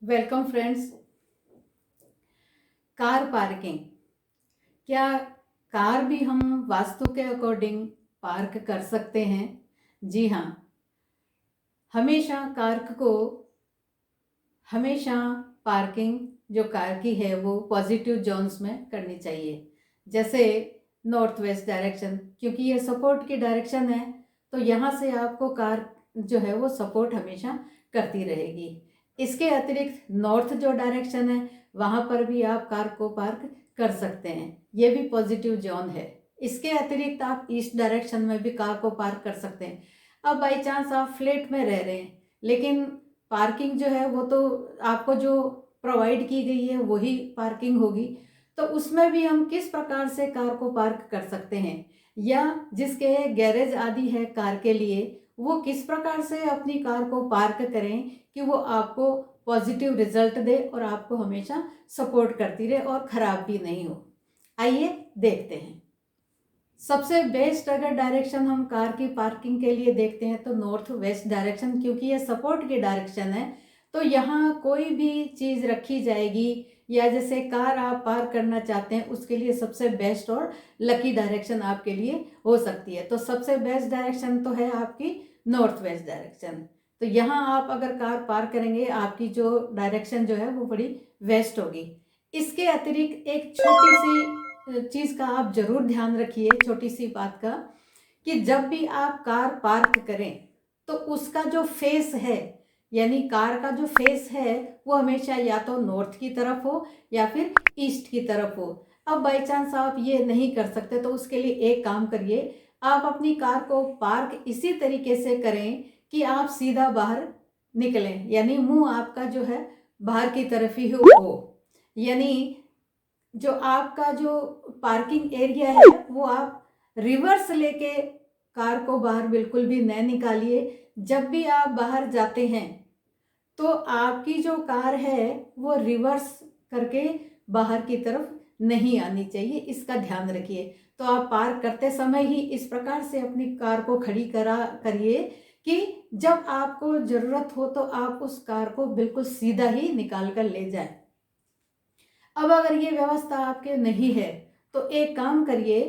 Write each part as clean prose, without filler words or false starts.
Welcome friends. Car parking, क्या car भी हम वास्तु के अकॉर्डिंग पार्क कर सकते हैं? जी हाँ। हमेशा पार्किंग जो कार की है वो पॉजिटिव जोन्स में करनी चाहिए। जैसे नॉर्थ वेस्ट डायरेक्शन, क्योंकि ये सपोर्ट की डायरेक्शन है, तो यहाँ से आपको कार जो है वो सपोर्ट हमेशा करती रहेगी। इसके अतिरिक्त नॉर्थ जो डायरेक्शन है वहाँ पर भी आप कार को पार्क कर सकते हैं, ये भी पॉजिटिव जोन है। इसके अतिरिक्त आप ईस्ट डायरेक्शन में भी कार को पार्क कर सकते हैं। अब बाई चांस आप फ्लैट में रह रहे हैं, लेकिन पार्किंग जो है वो तो आपको जो प्रोवाइड की गई है वही पार्किंग होगी, तो उसमें भी हम किस प्रकार से कार को पार्क कर सकते हैं, या जिसके गैरेज आदि है कार के लिए, वो किस प्रकार से अपनी कार को पार्क करें कि वो आपको पॉजिटिव रिजल्ट दे और आपको हमेशा सपोर्ट करती रहे और ख़राब भी नहीं हो। आइए देखते हैं। सबसे बेस्ट अगर डायरेक्शन हम कार की पार्किंग के लिए देखते हैं तो नॉर्थ वेस्ट डायरेक्शन, क्योंकि ये सपोर्ट की डायरेक्शन है, तो यहाँ कोई भी चीज़ रखी जाएगी या जैसे कार आप पार्क करना चाहते हैं उसके लिए सबसे बेस्ट और लकी डायरेक्शन आपके लिए हो सकती है। तो सबसे बेस्ट डायरेक्शन तो है आपकी नॉर्थ वेस्ट डायरेक्शन। तो यहाँ आप अगर कार पार्क करेंगे, आपकी जो डायरेक्शन जो है वो बड़ी वेस्ट होगी। इसके अतिरिक्त एक छोटी सी चीज़ का आप जरूर ध्यान रखिए, छोटी सी बात का, कि जब भी आप कार पार्क करें तो उसका जो फेस है, यानी कार का जो फेस है वो हमेशा या तो नॉर्थ की तरफ हो या फिर ईस्ट की तरफ हो। अब बाई चांस आप ये नहीं कर सकते तो उसके लिए एक काम करिए, आप अपनी कार को पार्क इसी तरीके से करें कि आप सीधा बाहर निकलें, यानी मुंह आपका जो है बाहर की तरफ ही हो। यानी जो आपका जो पार्किंग एरिया है वो आप रिवर्स लेके कार को बाहर बिल्कुल भी न निकालिए। जब भी आप बाहर जाते हैं तो आपकी जो कार है वो रिवर्स करके बाहर की तरफ नहीं आनी चाहिए, इसका ध्यान रखिए। तो आप पार्क करते समय ही इस प्रकार से अपनी कार को खड़ी करिए कि जब आपको ज़रूरत हो तो आप उस कार को बिल्कुल सीधा ही निकाल कर ले जाए। अब अगर ये व्यवस्था आपके नहीं है तो एक काम करिए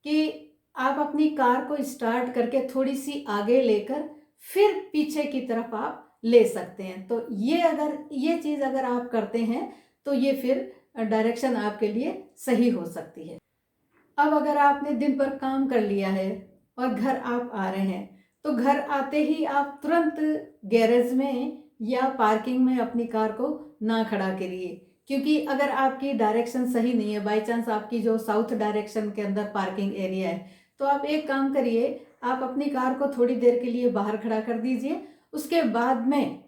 कि आप अपनी कार को स्टार्ट करके थोड़ी सी आगे लेकर फिर पीछे की तरफ आप ले सकते हैं। तो ये चीज़ अगर आप करते हैं तो ये फिर डायरेक्शन आपके लिए सही हो सकती है। अब अगर आपने दिन भर काम कर लिया है और घर आप आ रहे हैं, तो घर आते ही आप तुरंत गैरेज में या पार्किंग में अपनी कार को ना खड़ा करिए, क्योंकि अगर आपकी डायरेक्शन सही नहीं है, बाई चांस आपकी जो साउथ डायरेक्शन के अंदर पार्किंग एरिया है, तो आप एक काम करिए, आप अपनी कार को थोड़ी देर के लिए बाहर खड़ा कर दीजिए। उसके बाद में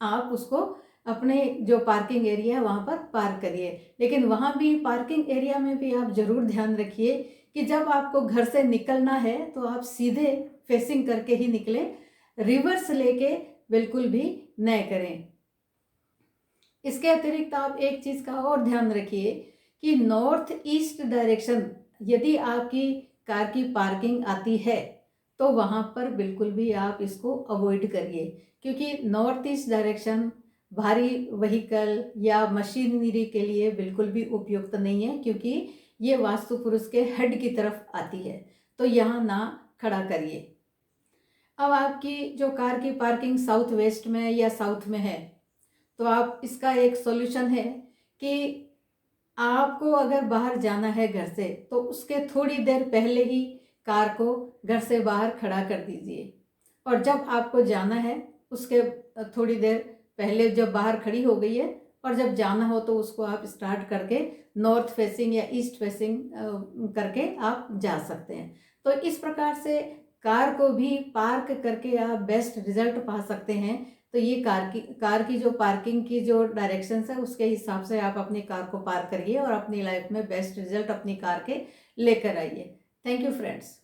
आप उसको अपने जो पार्किंग एरिया है वहाँ पर पार्क करिए। लेकिन वहाँ भी पार्किंग एरिया में भी आप ज़रूर ध्यान रखिए कि जब आपको घर से निकलना है तो आप सीधे फेसिंग करके ही निकलें, रिवर्स लेके बिल्कुल भी न करें। इसके अतिरिक्त आप एक चीज़ का और ध्यान रखिए कि नॉर्थ ईस्ट डायरेक्शन यदि आपकी कार की पार्किंग आती है तो वहाँ पर बिल्कुल भी आप इसको अवॉइड करिए, क्योंकि नॉर्थ ईस्ट डायरेक्शन भारी व्हीकल या मशीनरी के लिए बिल्कुल भी उपयुक्त नहीं है, क्योंकि ये वास्तु पुरुष के हेड की तरफ आती है, तो यहाँ ना खड़ा करिए। अब आपकी जो कार की पार्किंग साउथ वेस्ट में या साउथ में है, तो आप इसका एक सॉल्यूशन है कि आपको अगर बाहर जाना है घर से तो उसके थोड़ी देर पहले ही कार को घर से बाहर खड़ा कर दीजिए, और जब आपको जाना है उसके थोड़ी देर पहले जब बाहर खड़ी हो गई है और जब जाना हो तो उसको आप स्टार्ट करके नॉर्थ फेसिंग या ईस्ट फेसिंग करके आप जा सकते हैं। तो इस प्रकार से कार को भी पार्क करके आप बेस्ट रिजल्ट पा सकते हैं। तो ये कार की जो पार्किंग की जो डायरेक्शंस है उसके हिसाब से आप अपनी कार को पार्क करिए और अपनी लाइफ में बेस्ट रिजल्ट अपनी कार के लेकर आइए। Thank you friends.